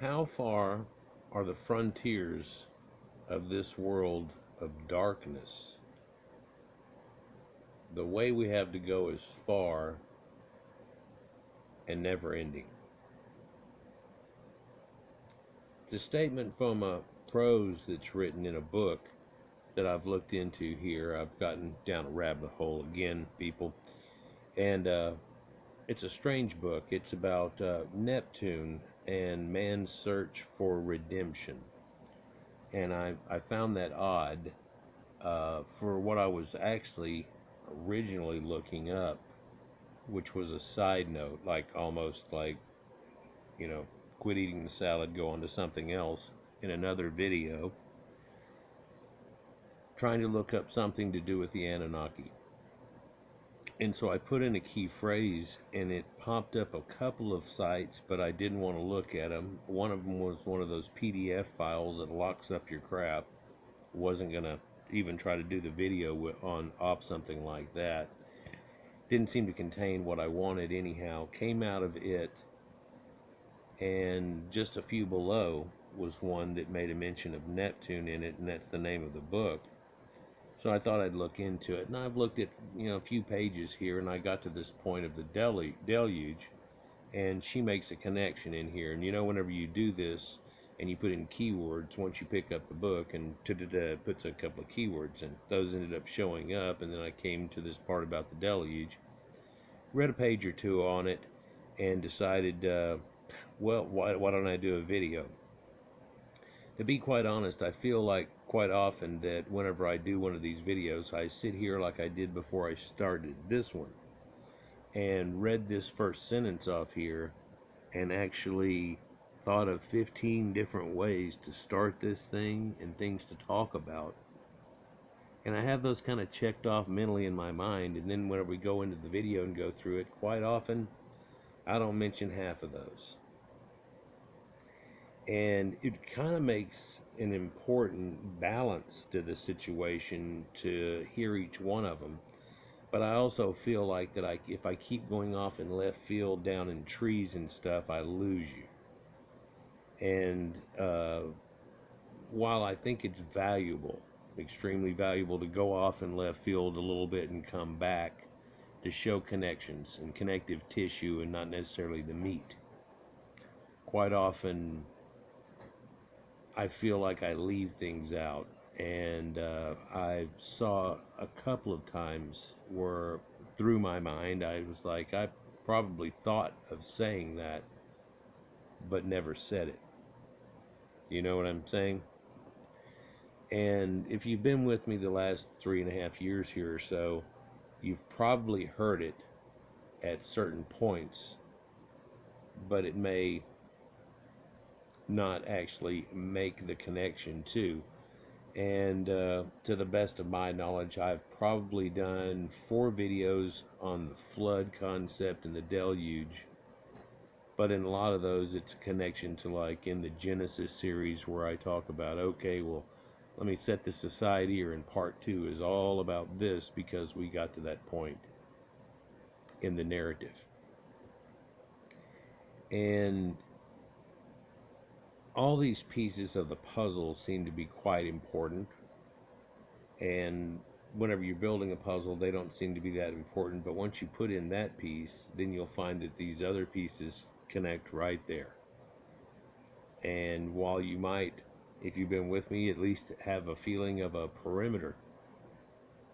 How far are the frontiers of this world of darkness? The way we have to go is far and never ending. It's a statement from a prose that's written in a book that I've looked into here. I've gotten down a rabbit hole again, people. And it's a strange book. It's about Neptune and man's search for redemption. And I found that odd for what I was actually originally looking up, which was a side note, like almost like, quit eating the salad, go on to something else in another video, trying to look up something to do with the Anunnaki. And so I put in a key phrase and it popped up a couple of sites, but I didn't want to look at them. One of them was one of those PDF files that locks up your crap. Wasn't going to even try to do the video off something like that. Didn't seem to contain what I wanted anyhow. Came out of it, and just a few below was one that made a mention of Neptune in it, and that's the name of the book. So I thought I'd look into it, and I've looked at a few pages here, and I got to this point of the Deluge, and she makes a connection in here. And whenever you do this and you put in keywords, once you pick up the book and puts a couple of keywords in, those ended up showing up. And then I came to this part about the Deluge, read a page or two on it, and decided, well, why don't I do a video? To be quite honest, I feel like quite often that whenever I do one of these videos, I sit here like I did before I started this one and read this first sentence off here and actually thought of 15 different ways to start this thing and things to talk about. And I have those kind of checked off mentally in my mind, and then whenever we go into the video and go through it, quite often I don't mention half of those. And it kind of makes an important balance to the situation to hear each one of them. But I also feel like that if I keep going off in left field down in trees and stuff, I lose you. And while I think it's valuable, extremely valuable, to go off in left field a little bit and come back to show connections and connective tissue and not necessarily the meat, quite often I feel like I leave things out. And I saw a couple of times where through my mind I was like, I probably thought of saying that but never said it. You know what I'm saying? And if you've been with me the last 3.5 years here or so, you've probably heard it at certain points, but it may not actually make the connection to. And to the best of my knowledge, I've probably done 4 videos on the flood concept and the deluge, but in a lot of those it's a connection to, like in the Genesis series where I talk about, okay, well, let me set this aside here, and part 2 is all about this because we got to that point in the narrative. And all these pieces of the puzzle seem to be quite important, and whenever you're building a puzzle they don't seem to be that important, but once you put in that piece, then you'll find that these other pieces connect right there. And while you might, if you've been with me, at least have a feeling of a perimeter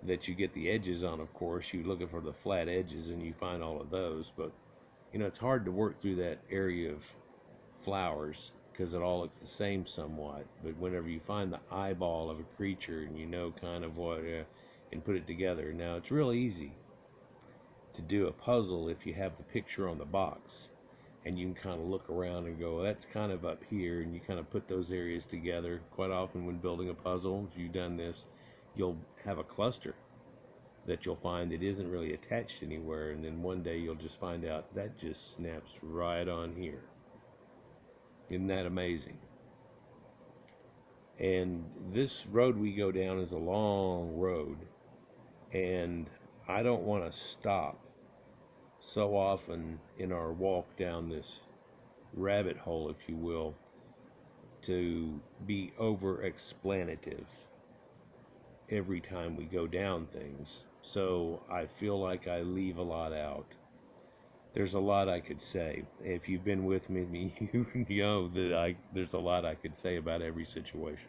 that you get the edges on, of course you're looking for the flat edges and you find all of those, but it's hard to work through that area of flowers because it all looks the same somewhat. But whenever you find the eyeball of a creature and you know kind of what, and put it together. Now it's real easy to do a puzzle if you have the picture on the box and you can kind of look around and go, that's kind of up here, and you kind of put those areas together. Quite often when building a puzzle, if you've done this, you'll have a cluster that you'll find that isn't really attached anywhere, and then one day you'll just find out that just snaps right on here. Isn't that amazing? And this road we go down is a long road, and I don't want to stop so often in our walk down this rabbit hole, if you will, to be over explanative every time we go down things. So I feel like I leave a lot out. There's a lot I could say. If you've been with me, you know that there's a lot I could say about every situation.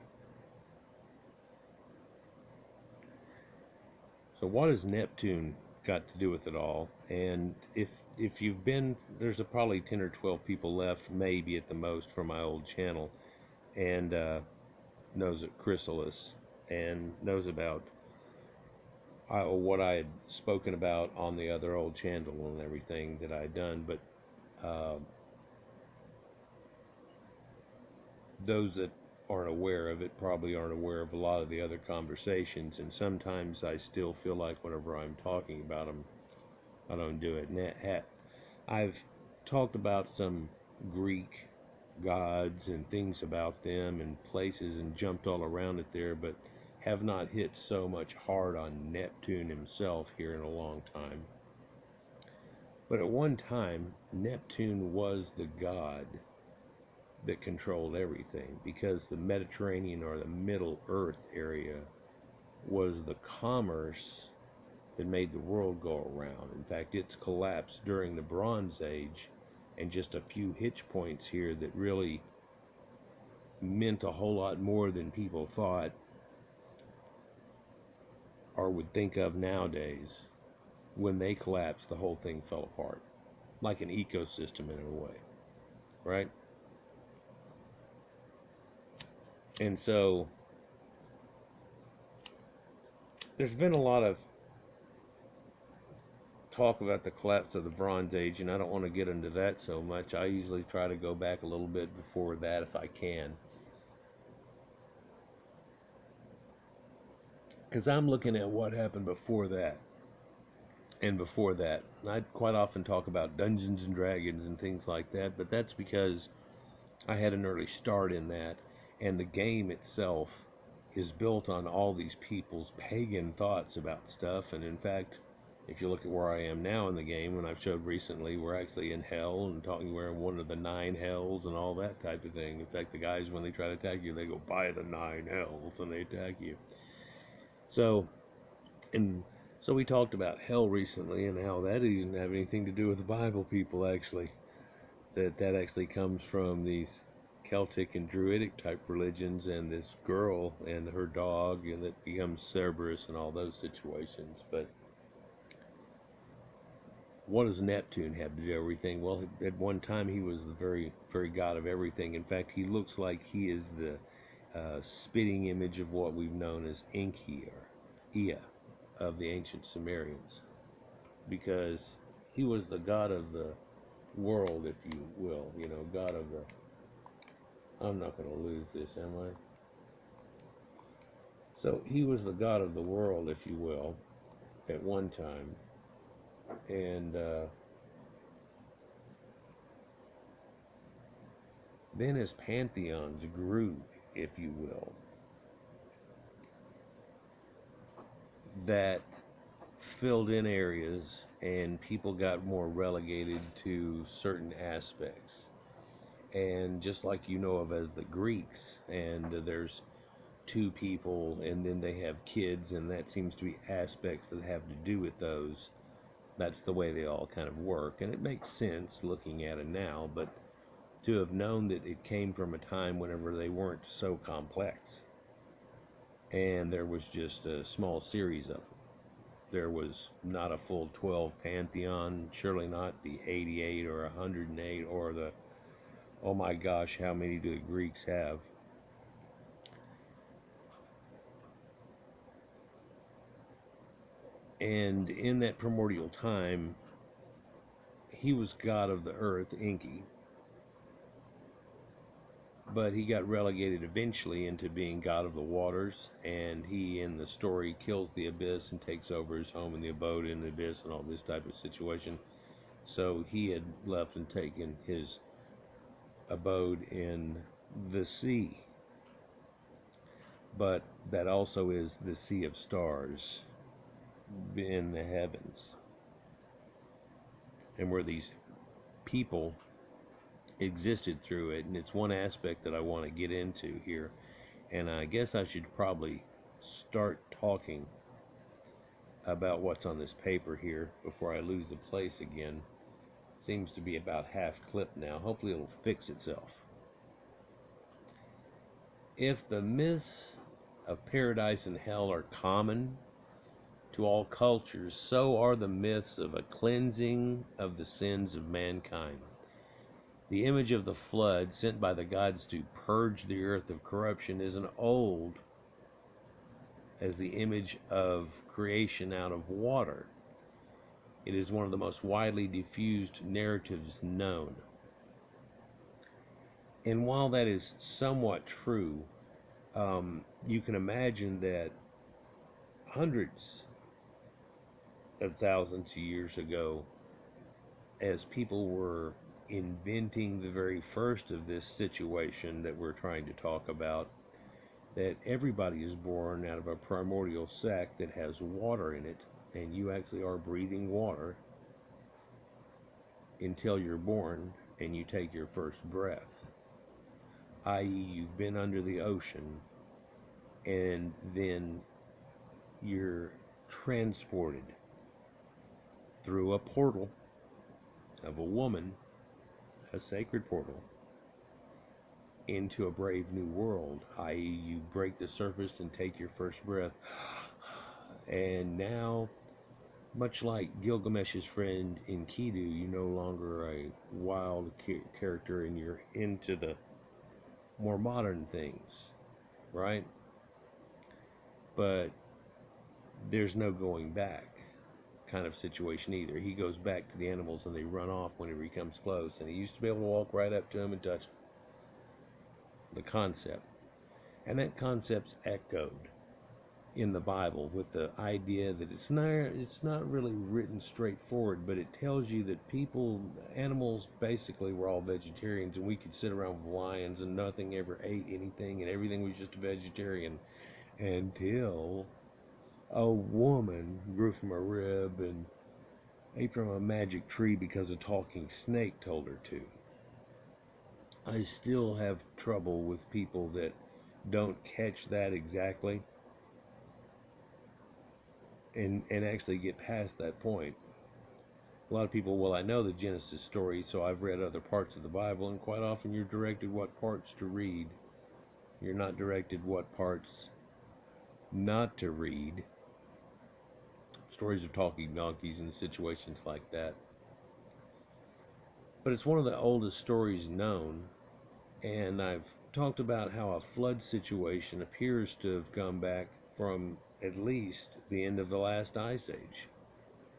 So what has Neptune got to do with it all? And if you've been, there's probably 10 or 12 people left, maybe at the most, from my old channel, and knows it Chrysalis, and knows about what I had spoken about on the other old channel and everything that I had done. But uh, those that aren't aware of it probably aren't aware of a lot of the other conversations, and sometimes I still feel like whenever I'm talking about them, I don't do it. And I've talked about some Greek gods and things about them and places and jumped all around it there, but have not hit so much hard on Neptune himself here in a long time. But at one time, Neptune was the god that controlled everything, because the Mediterranean, or the Middle Earth area, was the commerce that made the world go around. In fact, it's collapsed during the Bronze Age, and just a few hitch points here that really meant a whole lot more than people thought or would think of nowadays. When they collapsed, the whole thing fell apart, like an ecosystem in a way, right? And so there's been a lot of talk about the collapse of the Bronze Age, and I don't want to get into that so much. I usually try to go back a little bit before that if I can, because I'm looking at what happened before that and before that. I quite often talk about Dungeons and Dragons and things like that, but that's because I had an early start in that, and the game itself is built on all these people's pagan thoughts about stuff. And in fact, if you look at where I am now in the game, and I've showed recently, we're actually in hell, and talking, we're in one of the 9 hells and all that type of thing. In fact, the guys, when they try to attack you, they go, "By the 9 hells," and they attack you. So, and so we talked about hell recently, and how that doesn't have anything to do with the Bible, people, actually. That actually comes from these Celtic and Druidic type religions, and this girl and her dog, and that becomes Cerberus and all those situations. But what does Neptune have to do with everything? Well, at one time he was the very, very god of everything. In fact, he looks like he is the spitting image of what we've known as Enki, or Ea, of the ancient Sumerians, because he was the god of the world, if you will, god of the... I'm not going to lose this, am I? So he was the god of the world, if you will, at one time. And then his pantheons grew, if you will, that filled in areas, and people got more relegated to certain aspects. And just like you know of as the Greeks, and there's 2 people, and then they have kids, and that seems to be aspects that have to do with those. That's the way they all kind of work, and it makes sense looking at it now. But to have known that it came from a time whenever they weren't so complex, and there was just a small series of them. There was not a full 12 pantheon, surely not the 88 or 108, or the, oh my gosh, how many do the Greeks have? And in that primordial time, he was god of the earth, Enki, but he got relegated eventually into being god of the waters, and he, in the story, kills the abyss and takes over his home in the abode in the abyss and all this type of situation. So he had left and taken his abode in the sea, but that also is the sea of stars in the heavens, and where these people existed through it, and it's one aspect that I want to get into here. And I guess I should probably start talking about what's on this paper here before I lose the place again. Seems to be about half clipped now. Hopefully it'll fix itself. If the myths of paradise and hell are common to all cultures, so are the myths of a cleansing of the sins of mankind. The image of the flood sent by the gods to purge the earth of corruption is as old as the image of creation out of water. It is one of the most widely diffused narratives known. And while that is somewhat true, you can imagine that hundreds of thousands of years ago, as people were inventing the very first of this situation that we're trying to talk about, that everybody is born out of a primordial sac that has water in it, and you actually are breathing water until you're born and you take your first breath, i.e., you've been under the ocean and then you're transported through a portal of a woman, a sacred portal, into a brave new world, i.e., you break the surface and take your first breath. And now, much like Gilgamesh's friend Enkidu, you're no longer a wild character and you're into the more modern things, right? But there's no going back kind of situation either. He goes back to the animals and they run off whenever he comes close, and he used to be able to walk right up to them and touch them. The concept. And that concept's echoed in the Bible with the idea that it's not really written straightforward, but it tells you that animals basically were all vegetarians, and we could sit around with lions and nothing ever ate anything and everything was just vegetarian until a woman grew from a rib and ate from a magic tree because a talking snake told her to. I still have trouble with people that don't catch that exactly and actually get past that point. A lot of people, well, I know the Genesis story, so I've read other parts of the Bible, and quite often you're directed what parts to read. You're not directed what parts not to read. Stories of talking donkeys and situations like that. But it's one of the oldest stories known, and I've talked about how a flood situation appears to have come back from at least the end of the last ice age.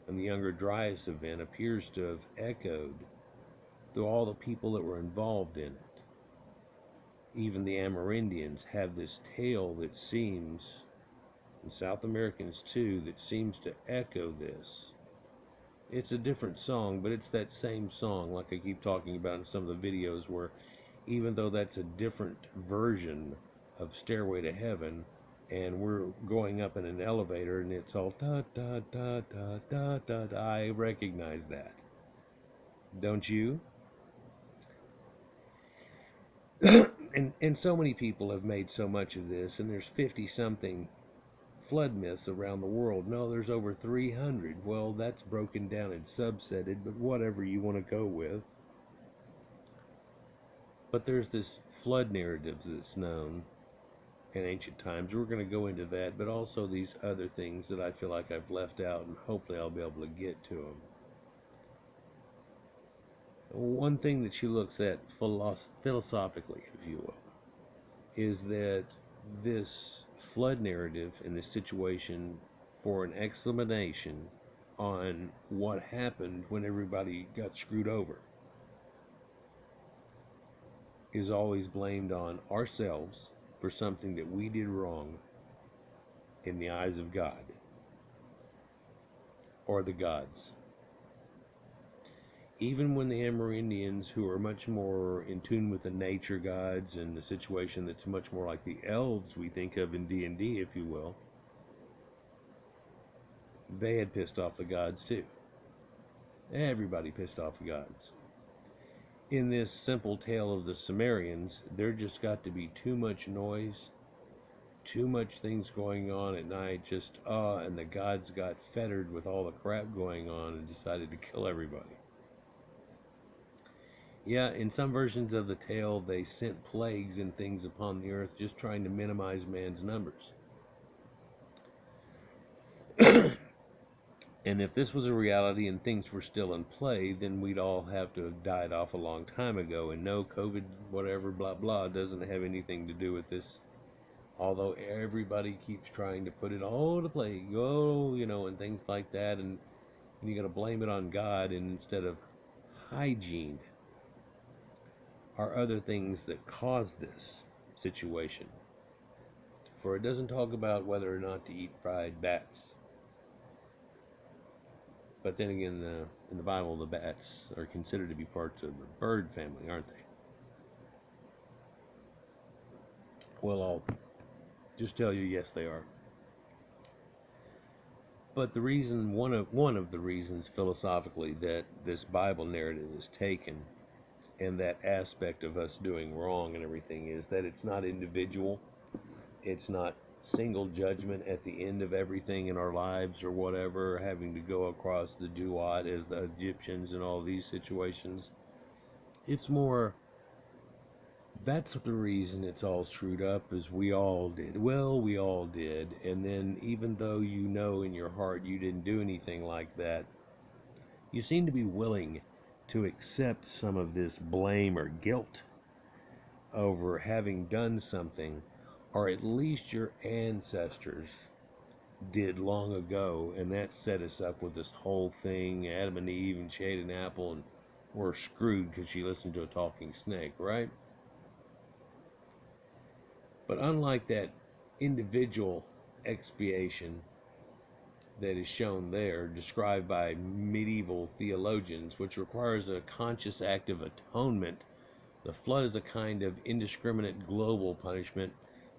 And the Younger Dryas event appears to have echoed through all the people that were involved in it. Even the Amerindians have this tale that seems, and South Americans too, that seems to echo this. It's a different song, but it's that same song, like I keep talking about in some of the videos, where even though that's a different version of Stairway to Heaven, and we're going up in an elevator and it's all da da da da da da da, I recognize that. Don't you? and so many people have made so much of this, and there's 50 something flood myths around the world. No, there's over 300. Well, that's broken down and subsetted, but whatever you want to go with. But there's this flood narrative that's known in ancient times. We're going to go into that, but also these other things that I feel like I've left out, and hopefully I'll be able to get to them. One thing that she looks at philosophically, if you will, is that this flood narrative and this situation for an explanation on what happened when everybody got screwed over is always blamed on ourselves for something that we did wrong in the eyes of God or the gods. Even when the Amerindians, who are much more in tune with the nature gods and the situation that's much more like the elves we think of in D&D, if you will, they had pissed off the gods too. Everybody pissed off the gods. in this simple tale of the Sumerians, there just got to be too much noise, too much things going on at night, and the gods got fettered with all the crap going on and decided to kill everybody. Yeah, in some versions of the tale, they sent plagues and things upon the earth, just trying to minimize man's numbers. And if this was a reality and things were still in play, then we'd all have to have died off a long time ago. And no, COVID, whatever, blah, blah, doesn't have anything to do with this. Although everybody keeps trying to put it, oh, the plague, oh, and things like that. And you're going to blame it on God, and instead of hygiene are other things that cause this situation. For it doesn't talk about whether or not to eat fried bats. But then again, in the Bible, the bats are considered to be parts of the bird family, aren't they? Well, I'll just tell you, yes, they are. But the reason, one of the reasons philosophically that this Bible narrative is taken, and that aspect of us doing wrong and everything, is that it's not individual. It's not single judgment at the end of everything in our lives or whatever, having to go across the duat as the Egyptians and all these situations. It's more, that's the reason it's all screwed up, is we all did. Well, we all did. And then even though you know in your heart you didn't do anything like that, you seem to be willing to accept some of this blame or guilt over having done something, or at least your ancestors did long ago, and that set us up with this whole thing. Adam and Eve, and she ate an apple and were screwed because she listened to a talking snake, right? But unlike that individual expiation that is shown there, described by medieval theologians, which requires a conscious act of atonement, the flood is a kind of indiscriminate global punishment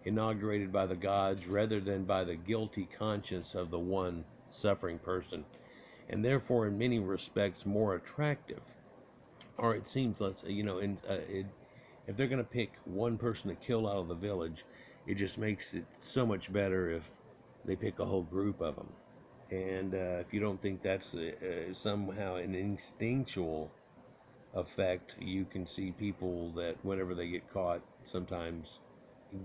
inaugurated by the gods rather than by the guilty conscience of the one suffering person, and therefore in many respects more attractive. Or it seems less, if they're going to pick one person to kill out of the village, it just makes it so much better if they pick a whole group of them. And if you don't think that's somehow an instinctual effect, you can see people that whenever they get caught sometimes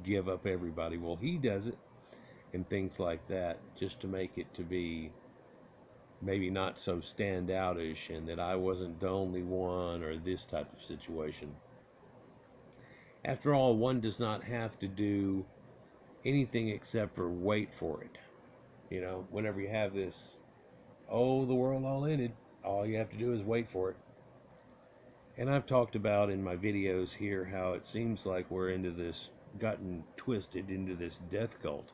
give up everybody. Well, he does it, and things like that, just to make it to be maybe not so standoutish, and that I wasn't the only one, or this type of situation. After all, one does not have to do anything except for wait for it. Whenever you have this, oh, the world all ended, all you have to do is wait for it. And I've talked about in my videos here how it seems like we're gotten twisted into this death cult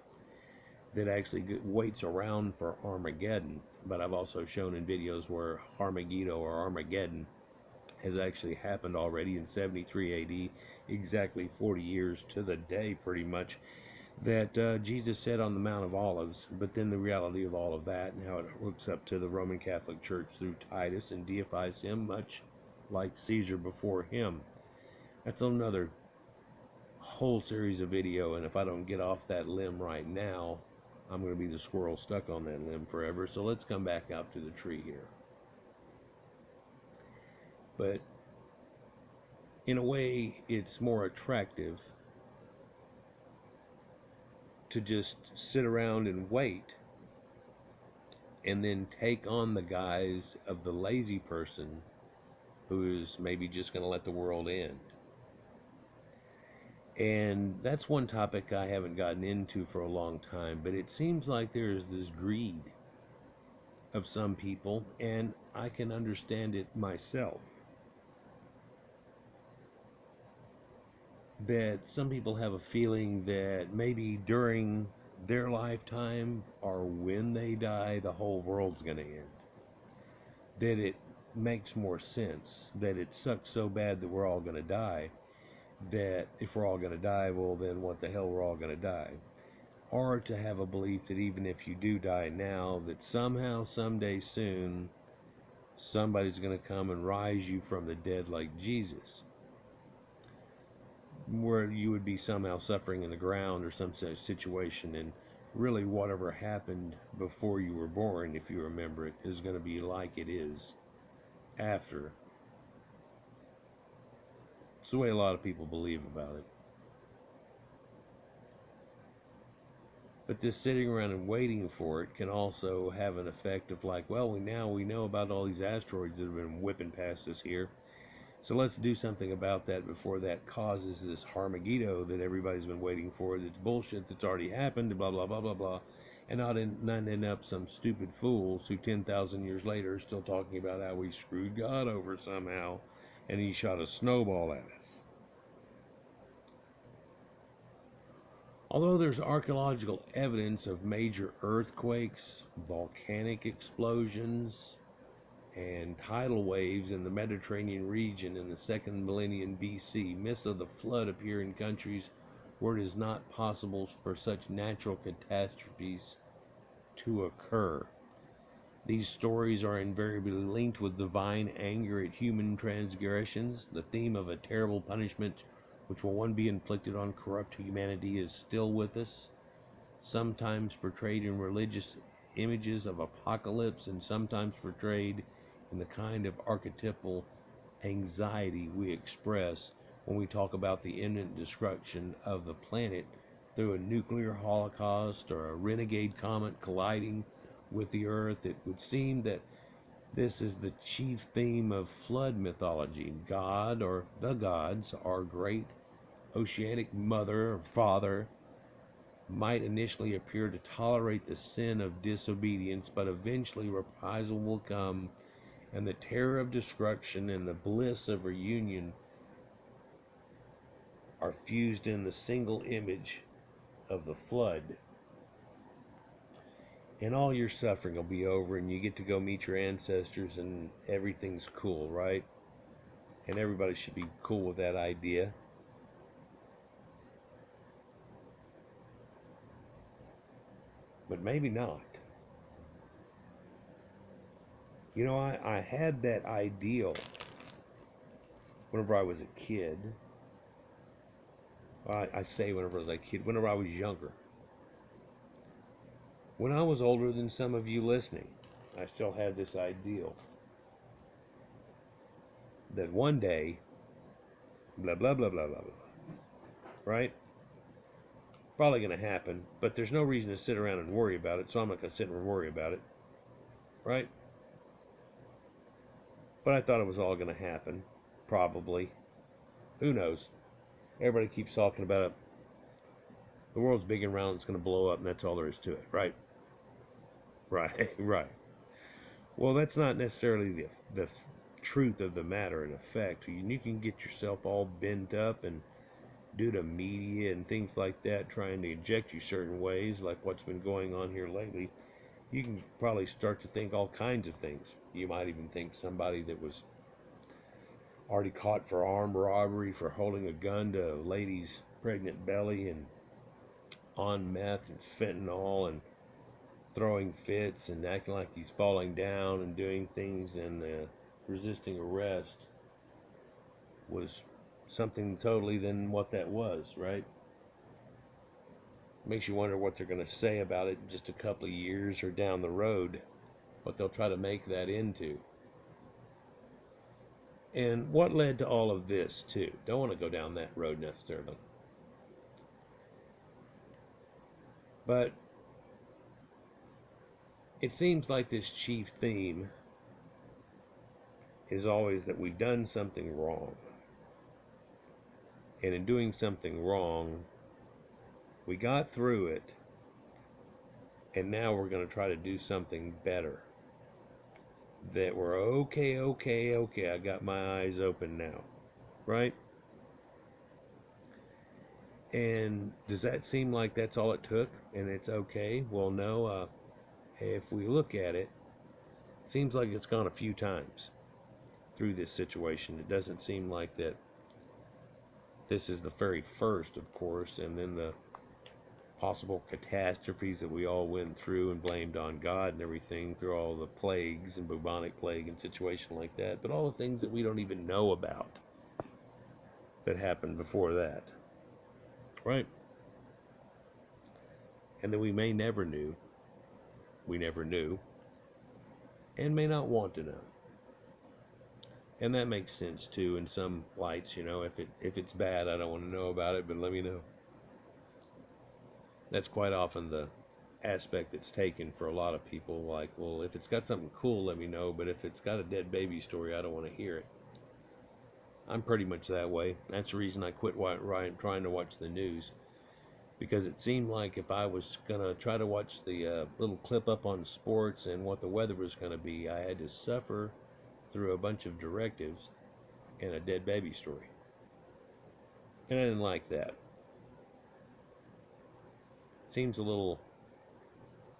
that actually waits around for Armageddon. But I've also shown in videos where Armageddon or Armageddon has actually happened already in 73 AD, exactly 40 years to the day pretty much, that Jesus said on the Mount of Olives. But then the reality of all of that and how it hooks up to the Roman Catholic Church through Titus and deifies him much like Caesar before him. That's another whole series of video, and if I don't get off that limb right now, I'm going to be the squirrel stuck on that limb forever. So let's come back out to the tree here. But in a way, it's more attractive to just sit around and wait, and then take on the guise of the lazy person who is maybe just going to let the world end. And that's one topic I haven't gotten into for a long time, but it seems like there's this greed of some people, and I can understand it myself. That some people have a feeling that maybe during their lifetime or when they die, the whole world's going to end. That it makes more sense, that it sucks so bad that we're all going to die, that if we're all going to die, well then what the hell, we're all going to die. Or to have a belief that even if you do die now, that somehow, someday soon, somebody's going to come and rise you from the dead like Jesus, where you would be somehow suffering in the ground or some such situation, and really whatever happened before you were born, if you remember it, is going to be like it is after. It's the way a lot of people believe about it. But this sitting around and waiting for it can also have an effect of like, well, we know about all these asteroids that have been whipping past us here. So let's do something about that before that causes this Harmageddon that everybody's been waiting for. That's bullshit that's already happened, blah, blah, blah, blah, blah. And not end up some stupid fools who 10,000 years later are still talking about how we screwed God over somehow and he shot a snowball at us. Although there's archaeological evidence of major earthquakes, volcanic explosions, and tidal waves in the Mediterranean region in the 2nd millennium BC, myths of the flood appear in countries where it is not possible for such natural catastrophes to occur. These stories are invariably linked with divine anger at human transgressions. The theme of a terrible punishment which will one be inflicted on corrupt humanity is still with us, sometimes portrayed in religious images of apocalypse and sometimes portrayed in the kind of archetypal anxiety we express when we talk about the imminent destruction of the planet through a nuclear holocaust or a renegade comet colliding with the earth. It would seem that this is the chief theme of flood mythology. God, or the gods, our great oceanic mother or father, might initially appear to tolerate the sin of disobedience, but eventually reprisal will come, and the terror of destruction and the bliss of reunion are fused in the single image of the flood. And all your suffering will be over, and you get to go meet your ancestors, and everything's cool, right? And everybody should be cool with that idea. But maybe not. You know, I had that ideal whenever I was a kid. I say whenever I was a kid, whenever I was younger. When I was older than some of you listening, I still had this ideal that one day, blah, blah, blah, blah, blah, blah, right? Probably going to happen, but there's no reason to sit around and worry about it, so I'm not going to sit and worry about it, right? But I thought it was all going to happen, probably. Who knows? Everybody keeps talking about it. The world's big and round, it's going to blow up, and that's all there is to it, right? Right, right. Well, that's not necessarily the truth of the matter in effect. You can get yourself all bent up and due to media and things like that trying to inject you certain ways, like what's been going on here lately. You can probably start to think all kinds of things. You might even think somebody that was already caught for armed robbery for holding a gun to a lady's pregnant belly and on meth and fentanyl and throwing fits and acting like he's falling down and doing things and resisting arrest was something totally than what that was, right? Makes you wonder what they're going to say about it in just a couple of years or down the road, what they'll try to make that into. And what led to all of this, too? Don't want to go down that road necessarily. But it seems like this chief theme is always that we've done something wrong. And in doing something wrong, we got through it, and now we're going to try to do something better. That we're okay, I got my eyes open now, right? And does that seem like that's all it took and it's okay? Well, no, if we look at it, it seems like it's gone a few times through this situation. It doesn't seem like that this is the very first, of course, and then the possible catastrophes that we all went through and blamed on God and everything, through all the plagues and bubonic plague and situation like that, but all the things that we don't even know about that happened before that, right? And that we never knew, and may not want to know. And that makes sense too in some lights, if it's bad, I don't want to know about it, but let me know. That's quite often the aspect that's taken for a lot of people. Like, well, if it's got something cool, let me know, but if it's got a dead baby story, I don't want to hear it. I'm pretty much that way. That's the reason I quit trying to watch the news, because it seemed like if I was going to try to watch the little clip up on sports and what the weather was going to be, I had to suffer through a bunch of directives and a dead baby story. And I didn't like that. Seems a little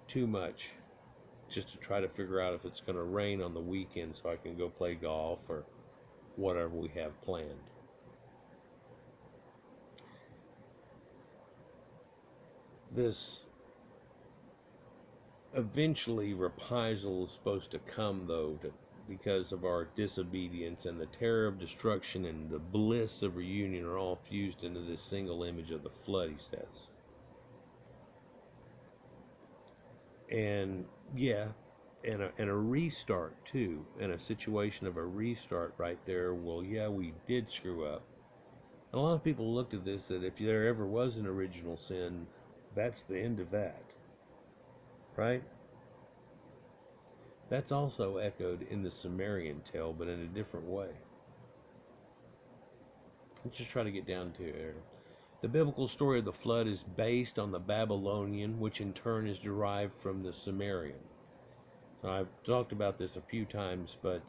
too much just to try to figure out if it's going to rain on the weekend so I can go play golf or whatever we have planned. This eventually reprisal is supposed to come, though, because of our disobedience, and the terror of destruction and the bliss of reunion are all fused into this single image of the flood, he says. And yeah, and a restart too, and a situation of a restart right there. Well, yeah, we did screw up. And a lot of people looked at this, that if there ever was an original sin, that's the end of that, right? That's also echoed in the Sumerian tale, but in a different way. Let's just try to get down to it. The biblical story of the flood is based on the Babylonian, which in turn is derived from the Sumerian. So I've talked about this a few times, but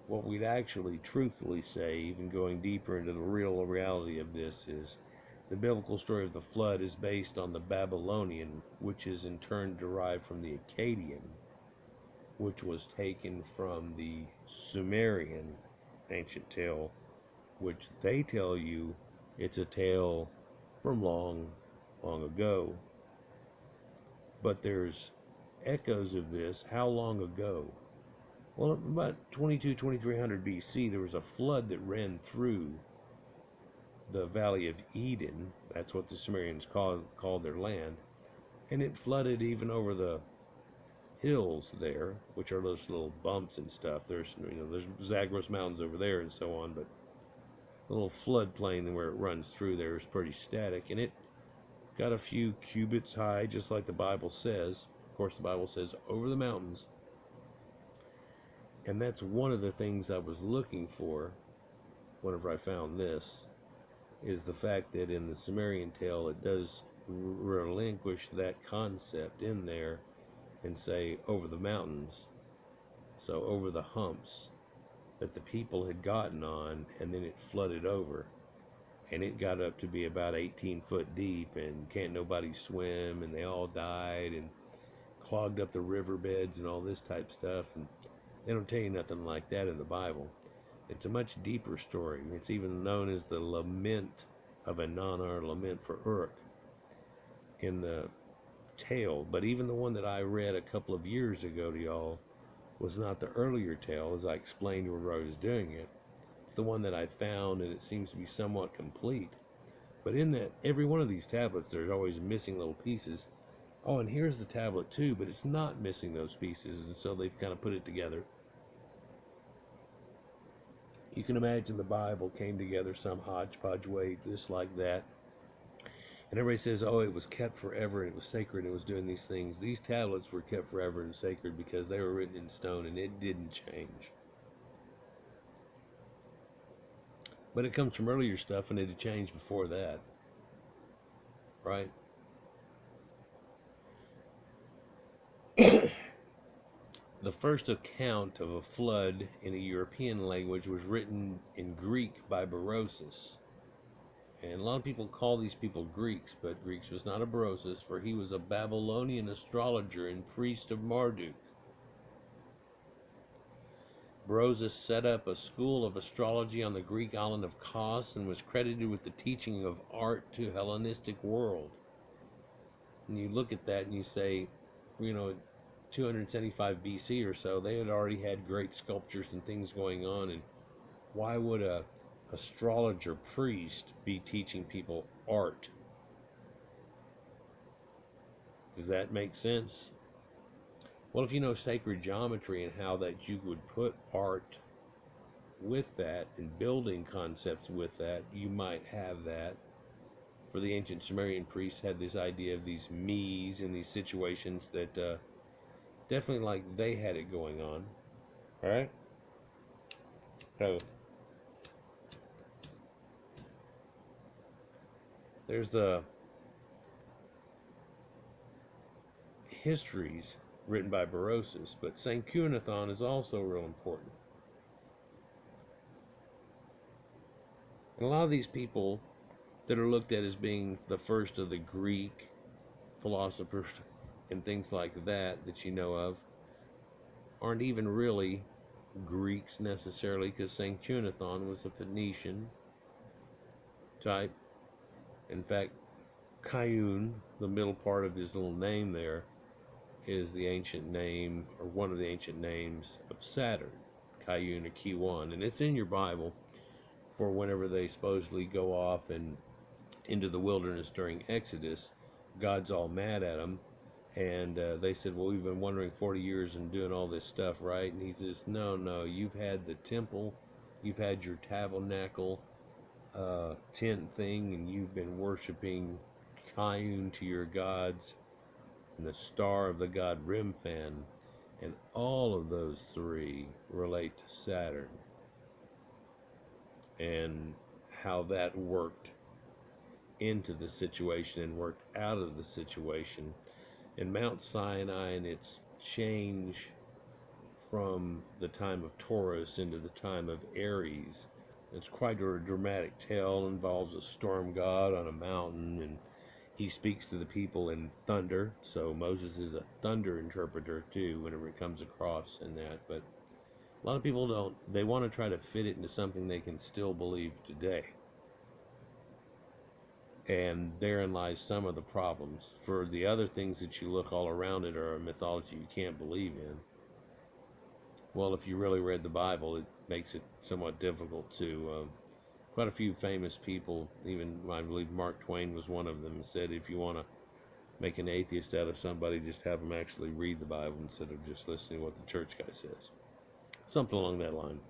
what we'd actually truthfully say, even going deeper into the real reality of this, is the biblical story of the flood is based on the Babylonian, which is in turn derived from the Akkadian, which was taken from the Sumerian ancient tale, which they tell you it's a tale from long, long ago. But there's echoes of this. How long ago? Well, about 2300 BC, there was a flood that ran through the Valley of Eden. That's what the Sumerians called their land. And it flooded even over the hills there, which are those little bumps and stuff. There's Zagros Mountains over there and so on, but the little floodplain where it runs through there is pretty static, and it got a few cubits high, just like the Bible says. Of course, the Bible says over the mountains. And that's one of the things I was looking for whenever I found this, is the fact that in the Sumerian tale it does relinquish that concept in there and say over the mountains, so over the humps that the people had gotten on, and then it flooded over, and it got up to be about 18 foot deep, and can't nobody swim, and they all died and clogged up the riverbeds and all this type stuff. And they don't tell you nothing like that in the Bible. It's a much deeper story. It's even known as the lament of Anan, or lament for Uruk in the tale. But even the one that I read a couple of years ago to y'all was not the earlier tale, as I explained where I was doing it. It's the one that I found, and it seems to be somewhat complete. But in that, every one of these tablets, there's always missing little pieces. Oh, and here's the tablet too, but it's not missing those pieces, and so they've kind of put it together. You can imagine the Bible came together some hodgepodge way, just like that. And everybody says, oh, it was kept forever, and it was sacred, and it was doing these things. These tablets were kept forever and sacred because they were written in stone, and it didn't change. But it comes from earlier stuff, and it had changed before that. Right? The first account of a flood in a European language was written in Greek by Berosus. And a lot of people call these people Greeks, but Greeks was not a Berosus, for he was a Babylonian astrologer and priest of Marduk. Berosus set up a school of astrology on the Greek island of Kos and was credited with the teaching of art to the Hellenistic world. And you look at that and you say, 275 BC or so, they had already had great sculptures and things going on. And why would a astrologer priest be teaching people art? Does that make sense? Well, if you know sacred geometry and how that you would put art with that and building concepts with that, you might have that. For the ancient Sumerian priests had this idea of these me's in these situations that definitely like they had it going on. All right. So there's the histories written by Berosus, but St. Cunathon is also real important. And a lot of these people that are looked at as being the first of the Greek philosophers and things like that you know of aren't even really Greeks necessarily, because St. Cunathon was a Phoenician type. In fact, Kayun, the middle part of his little name there, is the ancient name, or one of the ancient names of Saturn, Kayun or Kiwan, and it's in your Bible for whenever they supposedly go off and into the wilderness during Exodus. God's all mad at them, and they said, well, we've been wandering 40 years and doing all this stuff, right? And he says, no, you've had the temple, you've had your tabernacle tent thing, and you've been worshiping Kayun to your gods, and the star of the god Remphan, and all of those three relate to Saturn, and how that worked into the situation and worked out of the situation. And Mount Sinai and its change from the time of Taurus into the time of Aries, it's quite a dramatic tale. It involves a storm god on a mountain, and he speaks to the people in thunder. So Moses is a thunder interpreter too whenever it comes across in that. But a lot of people don't. They want to try to fit it into something they can still believe today. And therein lies some of the problems. For the other things that you look all around it are a mythology you can't believe in. Well, if you really read the Bible, it makes it somewhat difficult to. Quite a few famous people, even I believe Mark Twain was one of them, said if you want to make an atheist out of somebody, just have them actually read the Bible instead of just listening to what the church guy says. Something along that line.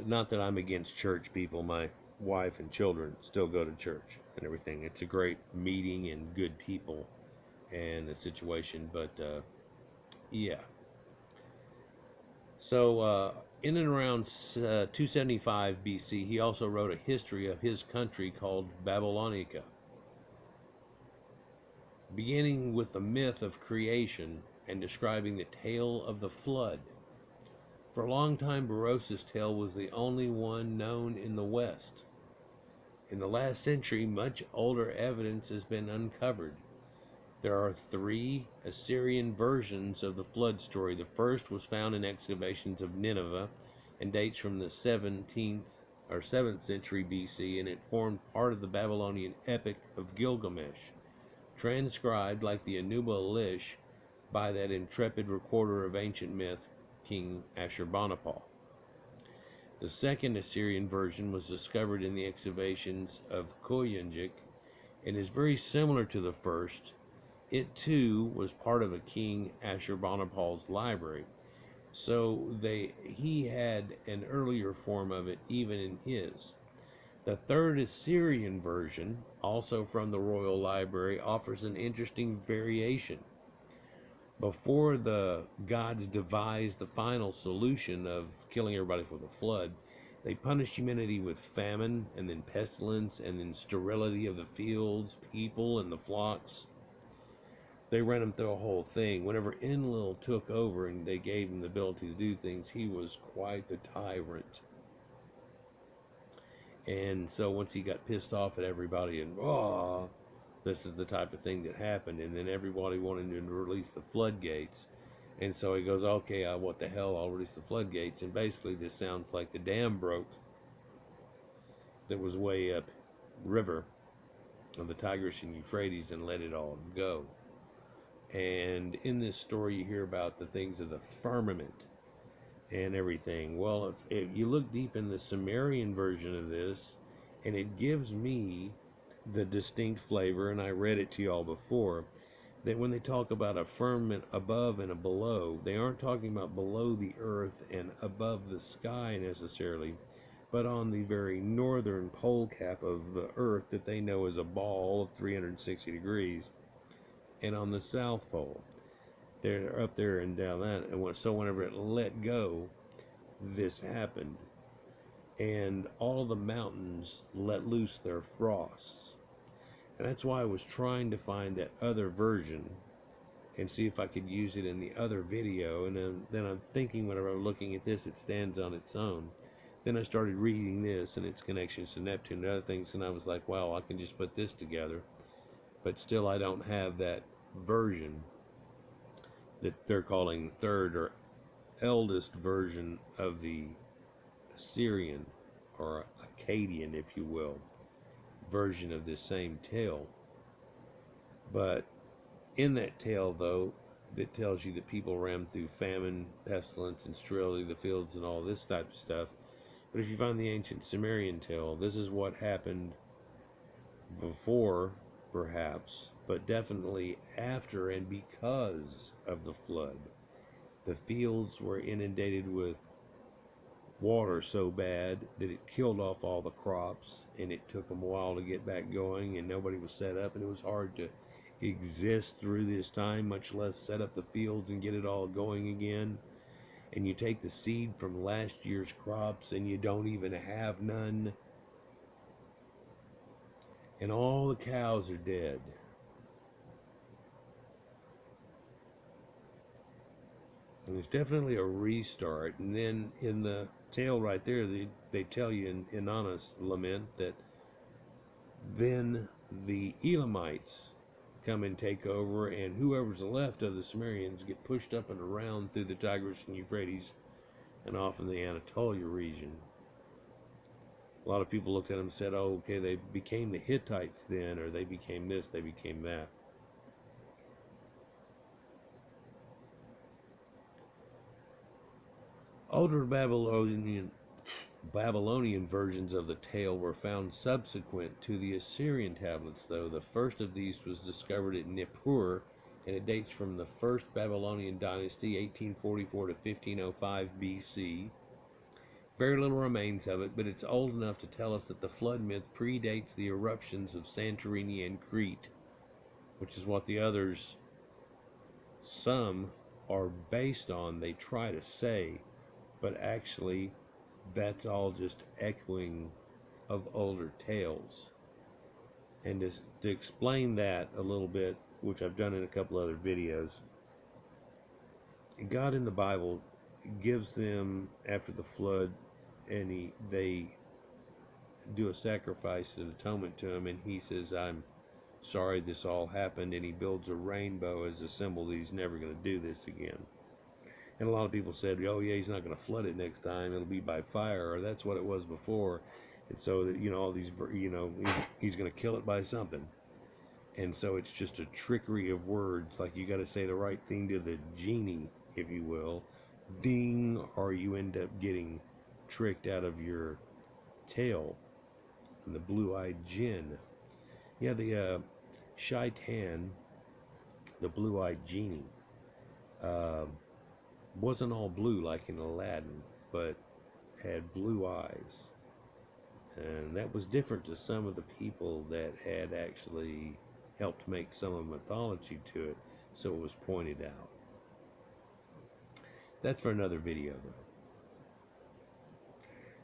Not that I'm against church people. My wife and children still go to church and everything. It's a great meeting and good people and a situation, but yeah. So in and around 275 BC, he also wrote a history of his country called Babylonica, beginning with the myth of creation and describing the tale of the flood. For a long time, Berosus' tale was the only one known in the West. In the last century, much older evidence has been uncovered. There are 3 Assyrian versions of the flood story. The first was found in excavations of Nineveh and dates from the 17th or 7th century BC, and it formed part of the Babylonian epic of Gilgamesh, transcribed like the Anuba Elish by that intrepid recorder of ancient myth, King Ashurbanipal. The second Assyrian version was discovered in the excavations of Koyunjik and is very similar to the first. It too was part of a King Ashurbanipal's library, so he had an earlier form of it even in his. The third Assyrian version, also from the royal library, offers an interesting variation. Before the gods devised the final solution of killing everybody for the flood, they punished humanity with famine, and then pestilence, and then sterility of the fields, people, and the flocks. They ran him through a whole thing. Whenever Enlil took over and they gave him the ability to do things, he was quite the tyrant. And so once he got pissed off at everybody and, this is the type of thing that happened. And then everybody wanted him to release the floodgates. And so he goes, okay, what the hell, I'll release the floodgates. And basically this sounds like the dam broke that was way up river. of the Tigris and Euphrates and let it all go. And in this story, you hear about the things of the firmament and everything. Well, if you look deep in the Sumerian version of this, and it gives me the distinct flavor, and I read it to y'all before, that when they talk about a firmament above and a below, they aren't talking about below the earth and above the sky necessarily, but on the very northern pole cap of the earth that they know is a ball of 360 degrees, and on the south pole. They're up there and down that, and so whenever it let go, this happened, and all of the mountains let loose their frosts. And that's why I was trying to find that other version and see if I could use it in the other video. And then I'm thinking, whenever I'm looking at this, it stands on its own. Then I started reading this and its connections to Neptune and other things, and I was like, wow, I can just put this together. But still, I don't have that version that they're calling third or eldest version of the Assyrian or Akkadian, if you will, version of this same tale. But in that tale, though, that tells you that people ran through famine, pestilence, and sterility of the fields and all this type of stuff. But if you find the ancient Sumerian tale, this is what happened before, perhaps, but definitely after and because of the flood. The fields were inundated with water so bad that it killed off all the crops, and it took them a while to get back going, and nobody was set up, and it was hard to exist through this time, much less set up the fields and get it all going again. And you take the seed from last year's crops and you don't even have none, and all the cows are dead. And there's definitely a restart. And then in the tale right there, they tell you in honest lament that then the Elamites come and take over, and whoever's left of the Sumerians get pushed up and around through the Tigris and Euphrates and off in the Anatolia region. A lot of people looked at them and said, oh, okay, they became the Hittites then, or they became this, they became that. Older Babylonian versions of the tale were found subsequent to the Assyrian tablets, though. The first of these was discovered at Nippur, and it dates from the first Babylonian dynasty, 1844 to 1505 BC. Very little remains of it, but it's old enough to tell us that the flood myth predates the eruptions of Santorini and Crete, which is what the others, some, are based on, they try to say, but actually that's all just echoing of older tales. And to explain that a little bit, which I've done in a couple other videos, God in the Bible gives them, after the flood, and they do a sacrifice and atonement to him, and he says, I'm sorry this all happened, and he builds a rainbow as a symbol that he's never going to do this again. And a lot of people said, oh yeah, he's not going to flood it next time, it'll be by fire, or that's what it was before. And so that, all these, he's going to kill it by something. And so it's just a trickery of words, like you got to say the right thing to the genie, if you will, ding, or you end up getting tricked out of your tail. And the blue-eyed jinn, yeah, the shaitan, the blue-eyed genie, wasn't all blue like in Aladdin, but had blue eyes. And that was different to some of the people that had actually helped make some of the mythology to it, so it was pointed out. That's for another video, though.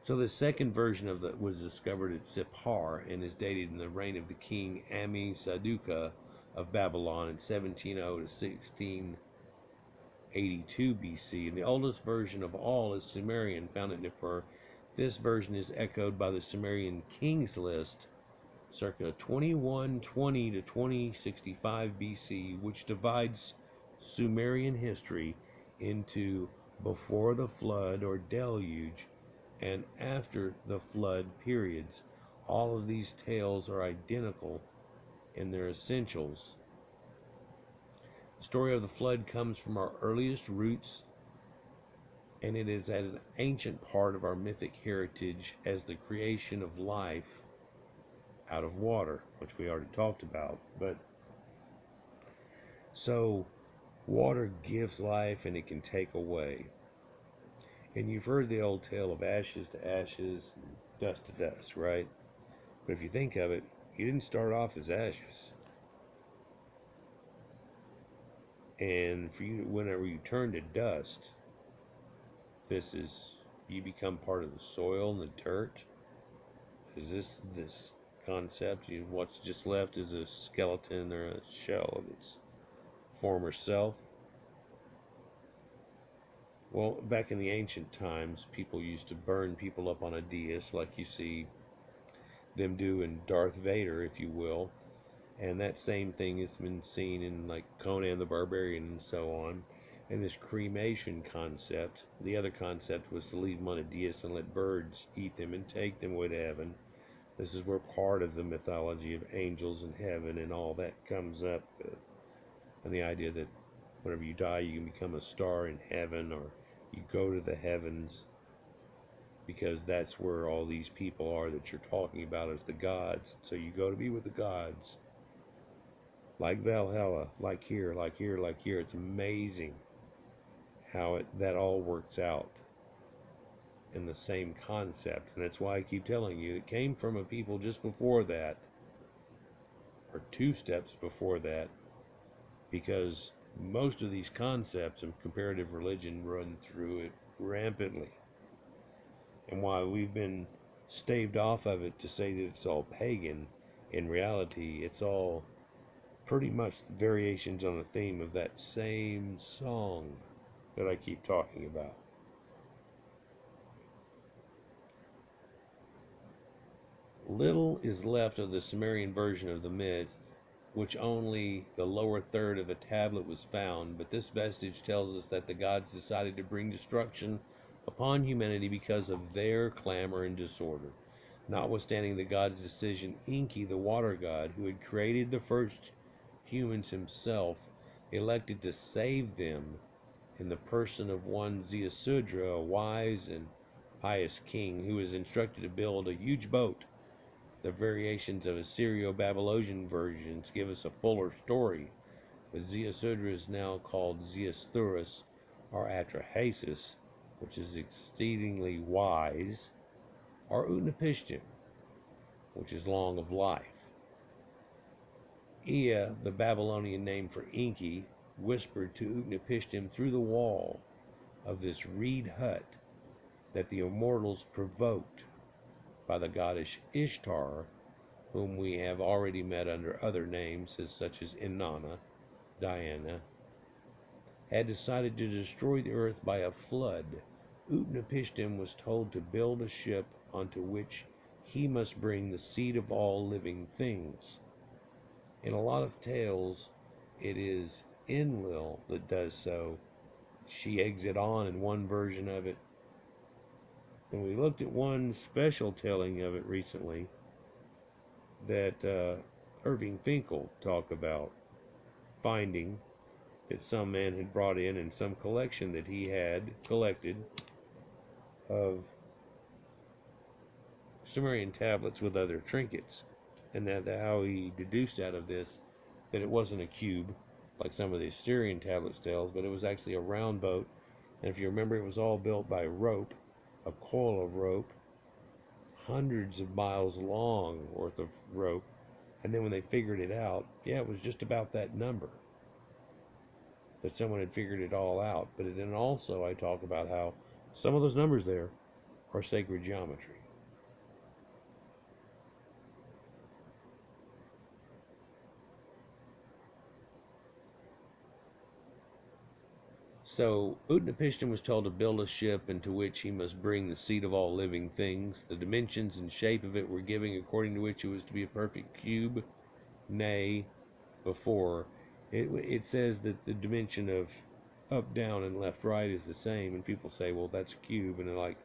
So the second version of that was discovered at Sippar and is dated in the reign of the king Ammi-Saduqa of Babylon in 1700 to 1682 BC. And the oldest version of all is Sumerian, found at Nippur. This version is echoed by the Sumerian King's List, circa 2120 to 2065 BC, which divides Sumerian history into before the flood or deluge and after the flood periods. All of these tales are identical in their essentials. The story of the flood comes from our earliest roots, and it is as an ancient part of our mythic heritage as the creation of life out of water, which we already talked about. But so water gives life and it can take away. And you've heard the old tale of ashes to ashes, dust to dust, right? But if you think of it, you didn't start off as ashes. And for you, whenever you turn to dust, this is, you become part of the soil and the dirt. Is this concept? What's just left is a skeleton or a shell of its former self. Well, back in the ancient times, people used to burn people up on a dais, like you see them do in Darth Vader, if you will. And that same thing has been seen in like Conan the Barbarian and so on. And this cremation concept, the other concept was to leave them on a dais and let birds eat them and take them away to heaven. This is where part of the mythology of angels and heaven and all that comes up with. And the idea that whenever you die, you can become a star in heaven, or you go to the heavens, because that's where all these people are that you're talking about as the gods. So you go to be with the gods. Like Valhalla, like here, like here, like here. It's amazing how that all works out in the same concept. And that's why I keep telling you, it came from a people just before that, or two steps before that, because most of these concepts of comparative religion run through it rampantly. And while we've been staved off of it to say that it's all pagan, in reality, it's all pretty much variations on the theme of that same song that I keep talking about. Little is left of the Sumerian version of the myth, which only the lower third of a tablet was found, but this vestige tells us that the gods decided to bring destruction upon humanity because of their clamor and disorder. Notwithstanding the gods' decision, Enki, the water god, who had created the first humans himself, elected to save them in the person of one Ziusudra, a wise and pious king, who was instructed to build a huge boat. The variations of Assyrio-Babylonian versions give us a fuller story, but Ziusudra is now called Ziusthurus or Atrahasis, which is exceedingly wise, or Utnapishtim, which is long of life. Ea, the Babylonian name for Enki, whispered to Utnapishtim through the wall of this reed hut that the immortals, provoked by the goddess Ishtar, whom we have already met under other names such as Inanna, Diana, had decided to destroy the earth by a flood. Utnapishtim was told to build a ship onto which he must bring the seed of all living things. In a lot of tales, it is Enlil that does so. She eggs it on in one version of it. And we looked at one special telling of it recently that Irving Finkel talked about, finding that some man had brought in some collection that he had collected of Sumerian tablets with other trinkets, and that how he deduced out of this that it wasn't a cube like some of the Assyrian tablets tells, but it was actually a round boat. And if you remember, it was all built by rope, a coil of rope, hundreds of miles long worth of rope. And then when they figured it out, yeah, it was just about that number, that someone had figured it all out. But then also I talk about how some of those numbers there are sacred geometry. So Utnapishtim was told to build a ship into which he must bring the seed of all living things. The dimensions and shape of it were given according to which it was to be a perfect cube. Nay, before it says that the dimension of up, down, and left, right is the same, and people say, well, that's a cube, and they're like,